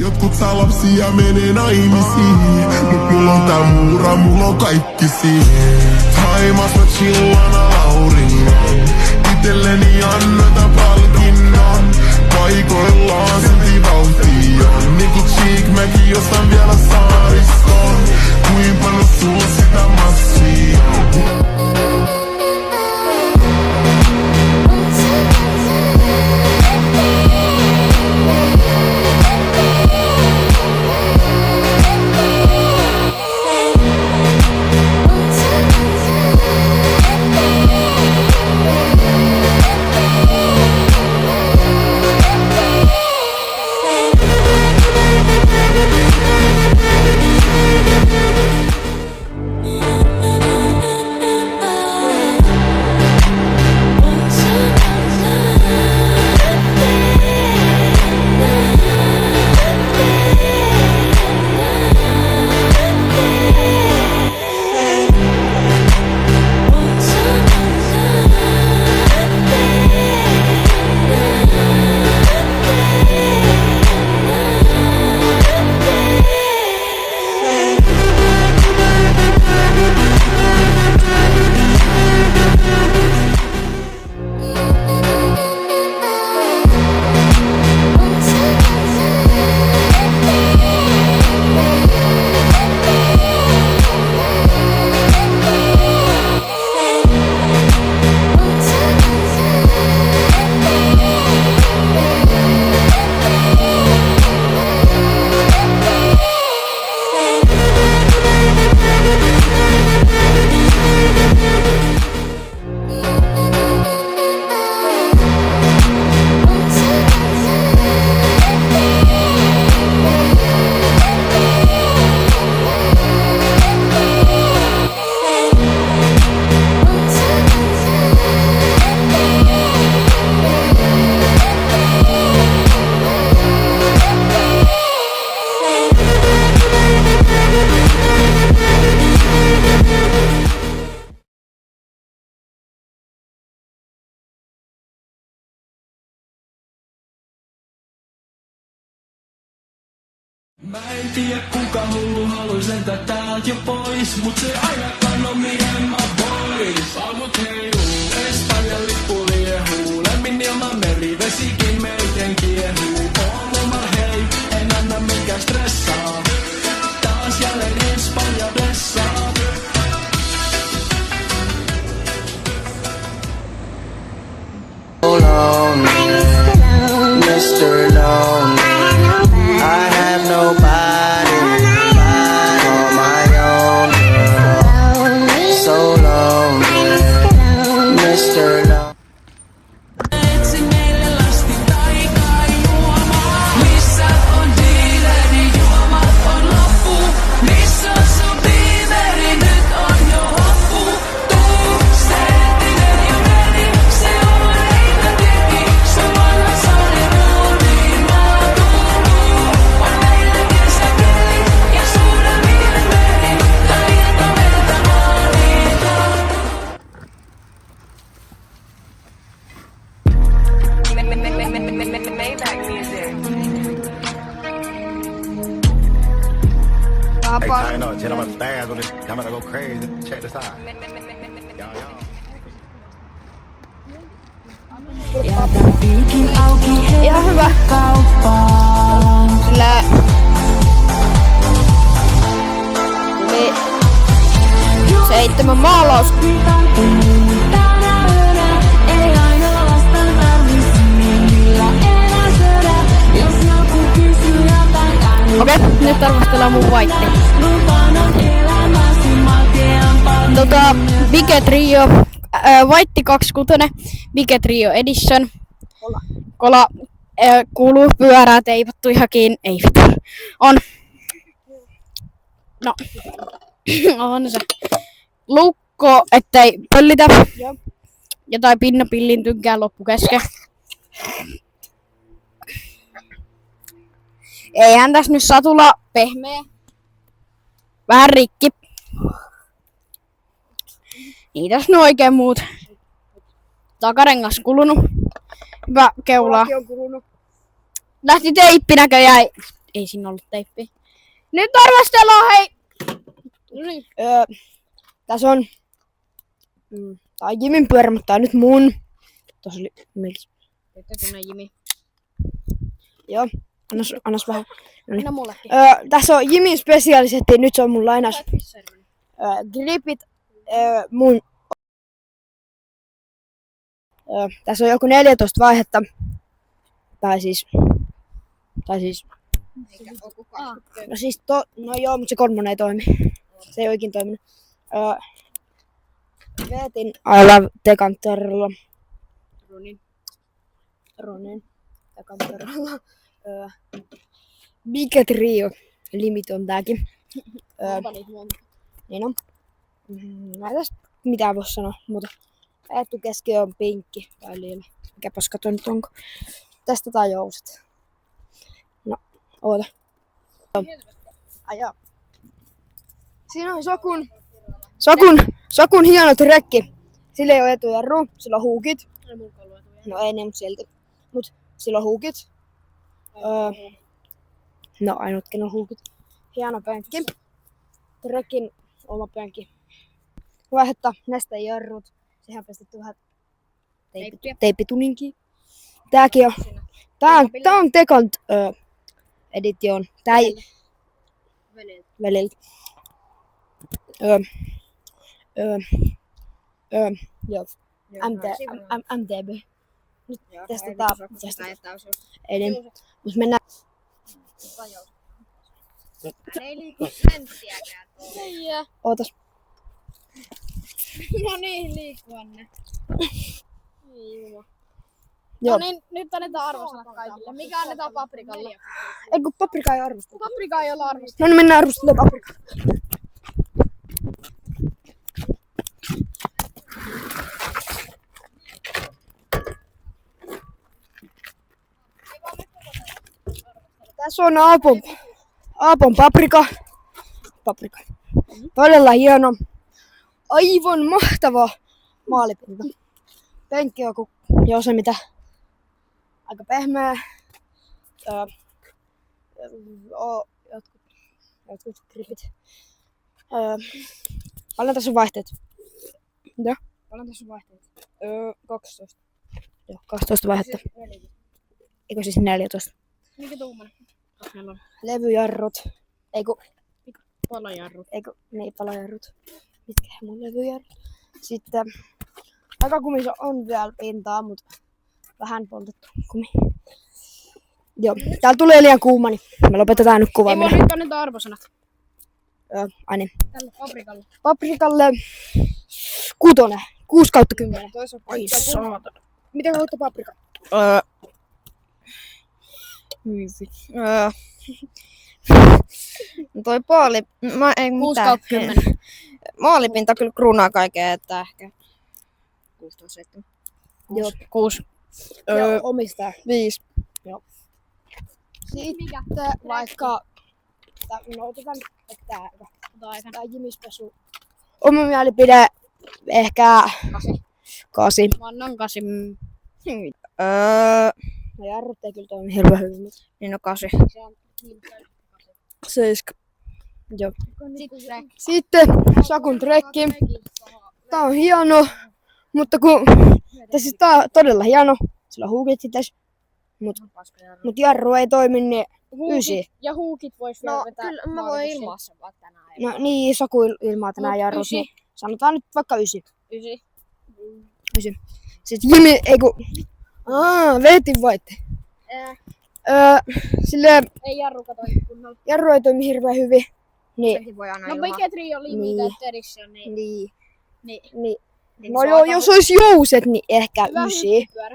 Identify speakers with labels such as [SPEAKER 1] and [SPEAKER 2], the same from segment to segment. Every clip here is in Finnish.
[SPEAKER 1] Jotkut saa lapsia menee naimisiin, mut mulla on tää muura, mulla on kaikki siihen. Taimas mä chillan auringon, itelleni annoita palkinnon. Paikoillaan silti vauhtia on, niinku Cheek mäkin jostain vielä saaristoon. Kuin paljon sulla sitä massia.
[SPEAKER 2] Mä en tiedä kuka hullu haluis lentää täältä jo pois, mut se ainakaan on mien mä pois. Aamut heiluu, Espanjan lippu liehuu, lämmin ilma merivesikin meiten kiehuu. Oon lomalla hei, en anna mikään stressaa, taas jälleen Espanja blessaa.
[SPEAKER 3] Lonely, Mr. Lonely. I have nobody on my own. So lonely, Mr. Lonely.
[SPEAKER 2] Etsin meille lasti taikaa juomaa. Missä on diileri, juomat on loppu. Missä on sun diileri, nyt on jo hoppu. Tuu, sentinen ja meni, se on eikä teki. Se vanha sali ruumiin maatuu. On meille kesäkeli ja suuren mielen meri. Tää ilta meiltä maanitaan.
[SPEAKER 4] Maybach music.
[SPEAKER 5] Hey, tighten up. Jen, I'm upstairs with this. I'm gonna go crazy. Check this out.
[SPEAKER 6] Ihan hyvä. Sillä tuli 7 maalaus. Okei, nyt tarkastellaan mun White. Bige Trio, White 26, Bige Trio Edition. Kola kuuluu pyörää, teipattu ihan kiinni. Ei vittu. On. No. On se. Lukko, ettei pöllitä. Jotain pinnapillin tynkää loppu kesken. Eihän tässä nyt satula pehmeä. Vähän rikki. Ei tässä nyt oikein muut. Takarengas kulunut. Hyvä keulaa. Lähti teippi näköjään ei siinä ollut teippiä. Nyt arvostellaan, hei!
[SPEAKER 4] Noniin.
[SPEAKER 6] Tässä on... tää on Jimin pyörä, mutta tää on nyt mun. Tossa oli... Miksi?
[SPEAKER 4] Tietokoneen Jimi.
[SPEAKER 6] Joo. Annas vähän. Noniin.
[SPEAKER 4] No mullekin.
[SPEAKER 6] Tässä on Jimin spesiaalisetti, nyt se on mun lainaus. Gripit mun... tässä on joku 14 vaihetta. Tai siis... No siis no joo, mutta se kolmonen ei toimi. Se ei oikein toiminut. Veetin I love Decanterilla. Ronin. Decanterilla. Big Trio. Limit on tääkin. Niin on. Mä en tästä mitään voi sanoa, mutta ajettu keski on pinkki tai liila. Mikä paska toi nyt onko. Testataan jouset. No, oota. Ajaa. Siinä on Sokun hieno trekki. Sillä ei ole etujarru, sillä on huukit. No ei niin, mutta silti. Mut sillä on huukit. No ainutkin on huukit. Hieno pönkki. Trekin oma pönkki. Vaihetta nestejarrut. Sehän pestetty vähän teippituninkiin. Tääkin on. Tää on Decant Edition. Tää ei... Veliltä. Joo. MTB. Nyt testataan. Ei niin. Mut mennään.
[SPEAKER 4] Ei liiku senttiäkään.
[SPEAKER 6] Ootas.
[SPEAKER 4] No niin, liikkuu ne.
[SPEAKER 6] Joo.
[SPEAKER 4] No niin, nyt annetaan arvosanat kaikille. Mikä annetaan paprikalle?
[SPEAKER 6] Ei kun paprika ei arvosteta.
[SPEAKER 4] Paprika ei ole arvostettu.
[SPEAKER 6] No niin mennään arvostelemaan paprikaa. Tässä on Aapon paprika. Todella hieno. Aivan mahtava maalipinta. Penkki on jo se mitä aika pehmeä. Jotkut gripit. Paljon tässä on vaihteet? Mitä?
[SPEAKER 4] Paljon tässä on vaihteita?
[SPEAKER 6] 12. Joo, 12 vaihetta. Eikö siis 14?
[SPEAKER 4] Mikä tuumana?
[SPEAKER 6] Levyjarrut. Eiku
[SPEAKER 4] Palajarrut.
[SPEAKER 6] Niin, palajarrut. Mitkä mun levyjarrut? Sitten takakumissa on vielä pintaa, mutta vähän poltettu kumi. Joo, täällä tulee liian kuuma, niin me lopetetaan nyt
[SPEAKER 4] Ei
[SPEAKER 6] kuvaaminen.
[SPEAKER 4] voi nyt annetaan arvosanat.
[SPEAKER 6] Ai niin.
[SPEAKER 4] Tälle paprikalle.
[SPEAKER 6] Paprikalle 6/10.
[SPEAKER 4] Ai saatana.
[SPEAKER 6] Miten haluatte paprika?
[SPEAKER 7] Toi mä en mitään.
[SPEAKER 4] 6/10.
[SPEAKER 7] Maalipinta kyllä kruunaa kaikkea, että ehkä 16-7.
[SPEAKER 6] Joo.
[SPEAKER 4] 6.
[SPEAKER 6] Omistaa.
[SPEAKER 7] 5.
[SPEAKER 6] Sitten vaikka... No otetaan tää Jimispesu. Oma mielipide ehkä 8.
[SPEAKER 4] Mä annan 8.
[SPEAKER 6] No jarrut ei kyllä toimi hirveän hyvin.
[SPEAKER 7] Niin on 8.
[SPEAKER 6] 7. Joo. Sitten Sakun trekki. Tää on hieno, mutta siis tää on todella hieno. Sillä on huukit sitäs. Mut jarru ei toimi, niin 9.
[SPEAKER 4] Ja huukit vois vielä
[SPEAKER 7] No
[SPEAKER 4] vetää.
[SPEAKER 7] kyllä mä voin ilmaassa vaan tänään.
[SPEAKER 6] No niin, Saku ilmaa tänään jarrut, niin sanotaan nyt vaikka 9.
[SPEAKER 4] 9.
[SPEAKER 6] Sitten Jimi, Veetin vaitte. Silleen
[SPEAKER 4] Ei jarruka toi kunnolla.
[SPEAKER 6] jarru ei toimi hirveän hyvin. Niin.
[SPEAKER 7] Sekin voi aina
[SPEAKER 4] No
[SPEAKER 7] ilmaa.
[SPEAKER 4] Big Trio Limited Edition, niin.
[SPEAKER 6] Niin.
[SPEAKER 4] Niin.
[SPEAKER 6] No joo, jos olisi jouset, niin ehkä 9.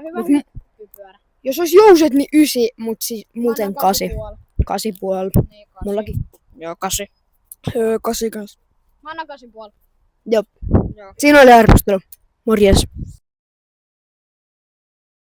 [SPEAKER 4] Hyvä hyppypyörä.
[SPEAKER 6] Jos olisi jouset, niin 9, mutta siis muuten 8. 8,5.
[SPEAKER 4] Niin, 8.
[SPEAKER 6] Mullakin.
[SPEAKER 7] Joo, 8.
[SPEAKER 6] 8 kanssa.
[SPEAKER 4] Mä annan 8,5.
[SPEAKER 6] Joo. Siinä oli arvostelu. Morjes.